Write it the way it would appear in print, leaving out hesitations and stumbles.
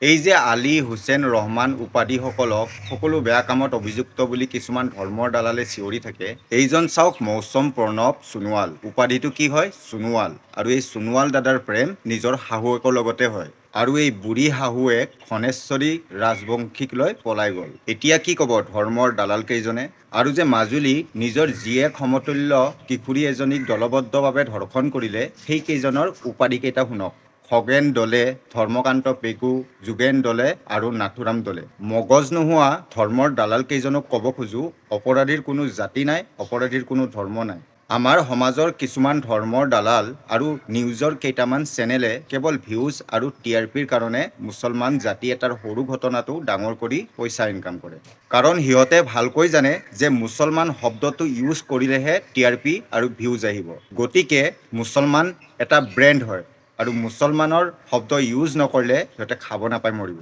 এই যে আলী হুছেইন ৰহমান উপাধিসকলক সকলো বেয়া কামত অভিযুক্ত বুলি কিছুমান ধৰ্মৰ দালালে চিঞৰি থাকে, এইজন চাওক মৌচম প্ৰণৱ সোণোৱাল। উপাধিটো কি হয়? সোণোৱাল। আৰু এই সোণোৱাল দাদাৰ প্ৰেম নিজৰ শাহুৱেকৰ লগতে হয়। আৰু এই বুঢ়ী শাহুৱেক ধনেশ্বৰী ৰাজবংশীক লৈ পলাই গ'ল। এতিয়া কি ক'ব ধৰ্মৰ দালাল কেইজনে? আৰু যে মাজুলী নিজৰ জীয়েক সমতুল্য কিশোৰী এজনীক দলবদ্ধভাৱে ধৰ্ষণ কৰিলে, সেইকেইজনৰ উপাধিকেইটা শুনক। খগেন দলে, ধৰ্মকান্ত পেগু, যোগেন দলে আৰু নাথুৰাম দলে। মগজ নোহোৱা ধৰ্মৰ দালাল কেইজনক ক'ব খোজো, অপৰাধীৰ কোনো জাতি নাই, অপৰাধীৰ কোনো ধৰ্ম নাই। আমাৰ সমাজৰ কিছুমান ধৰ্মৰ দালাল আৰু নিউজৰ কেইটামান চেনেলে কেৱল ভিউজ আৰু TRPৰ কাৰণে মুছলমান জাতি এটাৰ সৰু ঘটনাটো ডাঙৰ কৰি পইচা ইনকাম কৰে। কাৰণ সিহঁতে ভালকৈ জানে যে মুছলমান শব্দটো ইউজ কৰিলেহে TRP আৰু ভিউজ আহিব। গতিকে মুছলমান এটা ব্ৰেণ্ড হয়। আৰু মুছলমানৰ শব্দ ইউজ নকৰিলে সিহঁতে খাব নাপায়, মৰিব।